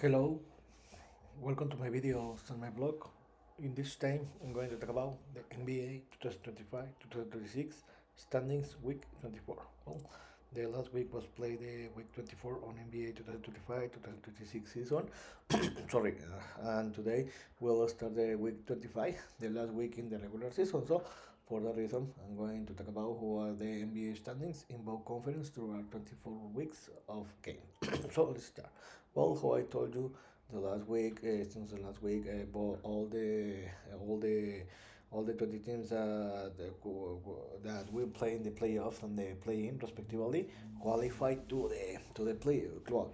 Hello, welcome to my videos on my blog. In this time, I'm going to talk about the NBA 2025-2026 standings week 24. Well, the last week was played the week 24 on NBA 2025-2026 season. Sorry, and today we'll start the week 25, the last week in the regular season. So, for that reason, I'm going to talk about who are the NBA standings in both conference throughout 24 weeks of game. So let's start. Well, how I told you the last week, since the last week, but all the 20 teams that will play in the playoffs and the play-in respectively qualified to the play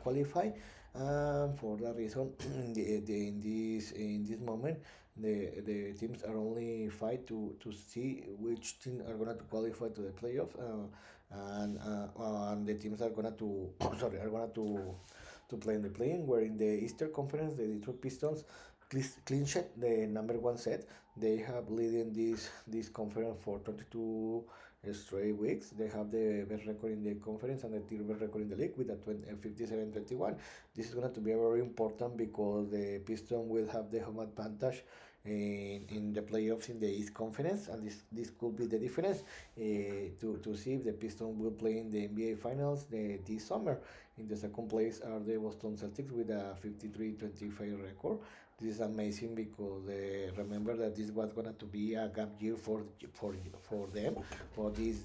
qualify. For that reason, in this moment, the teams are only fight to see which team are gonna to qualify to the playoffs, and the teams are gonna to sorry are gonna to play in the play-in. Where in the Eastern Conference, the Detroit Pistons clinched the number one set. They have leading this conference for 22 straight weeks. They have the best record in the conference and the third best record in the league with a 57-21. This is going to be very important because the Pistons will have the home advantage in the playoffs in the East Conference, and this could be the difference to see if the Pistons will play in the NBA Finals this summer. In the second place are the Boston Celtics with a 53-25 record. This is amazing because remember that this was going to be a gap year for them, but this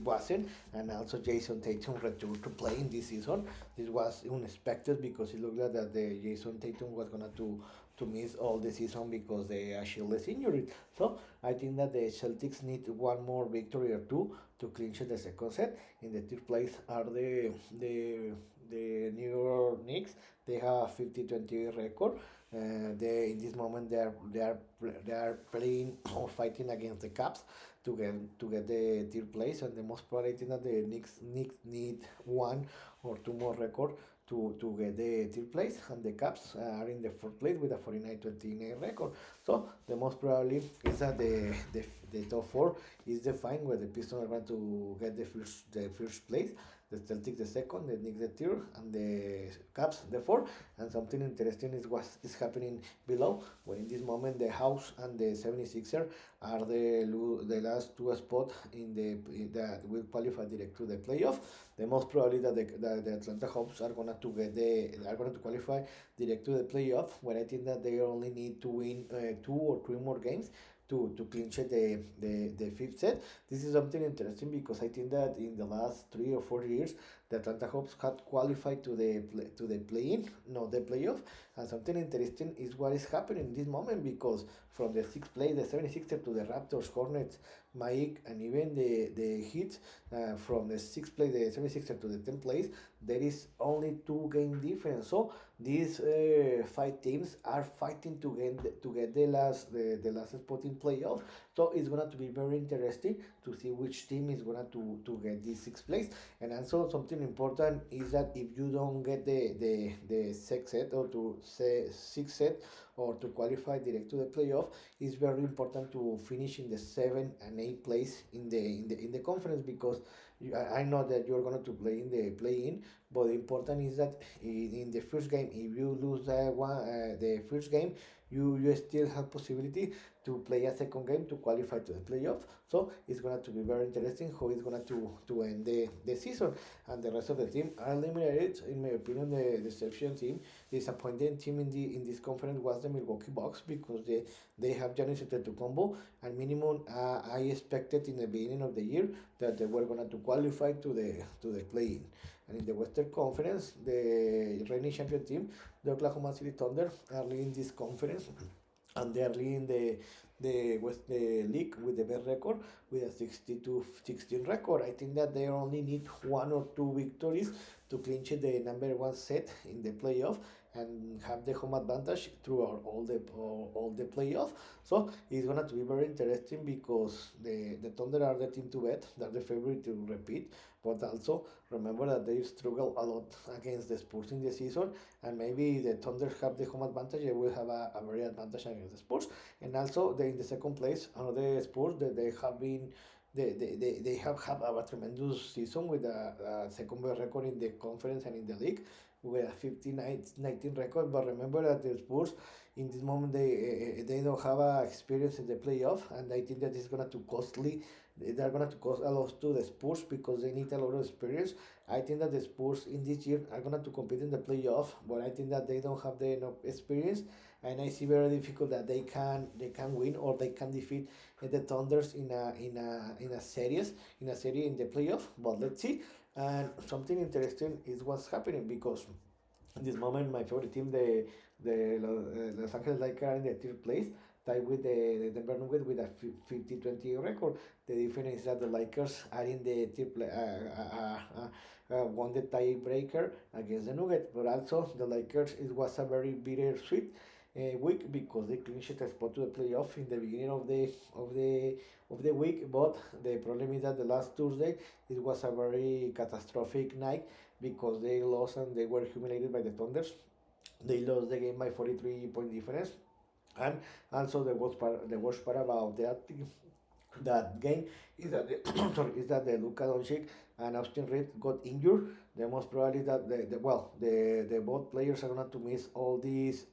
wasn't. And also Jason Tatum returned to play in this season. This was unexpected because it looked like that the Jason Tatum was going to miss all the season because the Achilles injury. So I think that the Celtics need one more victory or two to clinch the second set. In the third place are the New York Knicks. They have a 50-28 record. They in this moment they are playing or fighting against the Caps to get the third place, and the most probably think that the Knicks need one or two more record to get the third place, and the Caps are in the fourth place with a 49-29 record. So the most probably is that the top four is defined where the Pistons are going to get the first place, the Celtics the second, the Knicks the third, and the Caps the fourth. And something interesting is what is happening below, where in this moment the House and the 76er are the last two spots that will qualify direct to the playoff. The most probably that the Atlanta Hawks are going to qualify direct to the playoff. When I think that they only need to win two or three more games to clinch the fifth set. This is something interesting because I think that in the last 3 or 4 years, the Atlanta Hawks had qualified to the play-in, not the playoff. And something interesting is what is happening in this moment because from the sixth place, the 76ers to the Raptors, Hornets, Mike, and even the Heat, from the sixth place, the 76ers to the 10th place, there is only 2 game difference. So these five teams are fighting to get the last spot in playoff. So it's gonna to be very interesting to see which team is gonna to get this sixth place. And also something important is that if you don't get the sixth set or to say sixth set or to qualify direct to the playoff, it's very important to finish in the 7 and 8 place in the conference because I know that you're going to play in the play-in, but the important is that in the first game, if you lose the first game, you still have possibility to play a second game to qualify to the playoff. So it's going to be very interesting how it's going to end the season. And the rest of the team are eliminated. In my opinion, the deception team, disappointing team in this conference was the Milwaukee Bucks because they have Giannis Antetokounmpo, and minimum I expected in the beginning of the year that they were going to qualify to the play-in. And in the Western Conference, the reigning champion team, the Oklahoma City Thunder, are leading this conference, and they are leading the league with the best record with a 62-16 record. I think that they only need one or two victories to clinch the number one set in the playoff and have the home advantage throughout all the playoff. So it's gonna to be very interesting because the Thunder are the team to bet. They're the favorite to repeat, but also remember that they struggle a lot against the Spurs in the season, and maybe the Thunder have the home advantage. They will have a very advantage against the Spurs. And also in the second place, another Spurs that they have been they have had a tremendous season with a second best record in the conference and in the league with a 59-19 record. But remember that the Spurs in this moment they don't have a experience in the playoff, and I think that is gonna too costly. They're gonna to cost a lot to the Spurs because they need a lot of experience. I think that the Spurs in this year are gonna to compete in the playoff, but I think that they don't have the enough experience, and I see very difficult that they can win or they can defeat the Thunders in a series in the playoff. But let's see. And something interesting is what's happening because in this moment, my favorite team, the Los Angeles Lakers, are in the third place, tied with the Denver Nuggets with a 50-20 record. The difference is that the Lakers are in the third place, won the tiebreaker against the Nuggets, but also the Lakers, it was a very bittersweet week because they clinched a spot to the playoff in the beginning of the week. But the problem is that the last Tuesday it was a very catastrophic night because they lost and they were humiliated by the Thunders. They lost the game by 43-point difference. And also the worst part about that game is that the Luka Doncic and Austin Reeves got injured. The most probably that the both players are going to miss all this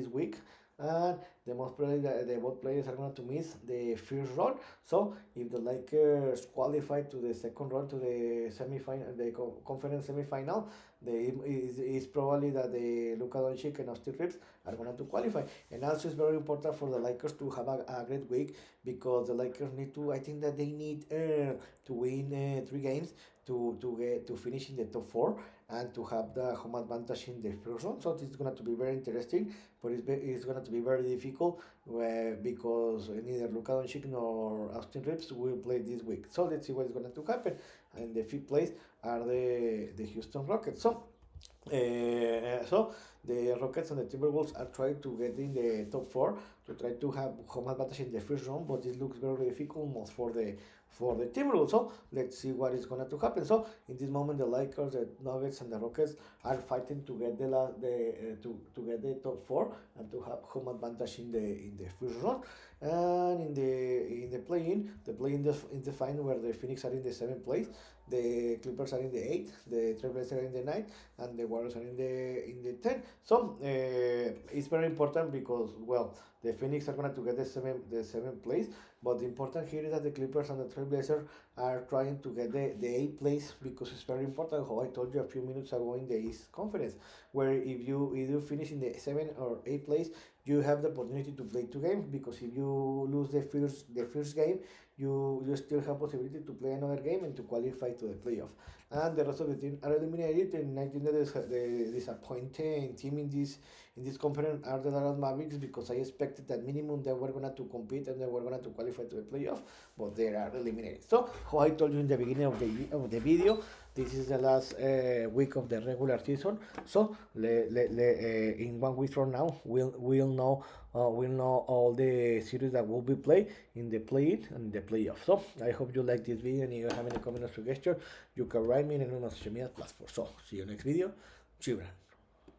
week, and the most probably that the both players are going to miss the first round. So if the Lakers qualify to the second round to the semifinal, the conference semifinal, is probably that the Luka Doncic and Austin Reeves are going to qualify. And also it's very important for the Lakers to have a great week because the Lakers need to. I think that they need to win 3 games to finish in the top four and to have the home advantage in the first round. So it's going to be very interesting, but it's going to be very difficult because neither Luka Doncic nor Austin Reeves will play this week. So let's see what is going to happen. And the fifth place are the Houston Rockets. So the Rockets and the Timberwolves are trying to get in the top four to try to have home advantage in the first round, but it looks very difficult most for the Timberwolves. So let's see what is going to happen. So in this moment, the Lakers, the Nuggets, and the Rockets are fighting to get to get the top four and to have home advantage in the first round. And in the play-in in the final where the Phoenix are in the seventh place, the Clippers are in the eighth, the Trailblazers are in the ninth, and the Warriors are in the 10th. So it's very important because the Phoenix are going to get the seventh place, but the important here is that the Clippers and the Trailblazers are trying to get the eighth place because it's very important. How I told you a few minutes ago in the East Conference, where if you finish in the 7th or 8th place, you have the opportunity to play 2 games because if you lose the first game, you still have possibility to play another game and to qualify to the playoff. And the rest of the team are eliminated. And I think that the disappointing team in this conference are the Dallas Mavericks because I expected that minimum they were going to compete and they were going to qualify to the playoff, but they are eliminated. So, how I told you in the beginning of the video, this is the last week of the regular season. So, in 1 week from now, we'll know all the series that will be played in the play-in and the playoff. So, I hope you like this video, and if you have any comment or suggestion, you can write me in any social media platform. So, see you next video. Chibra.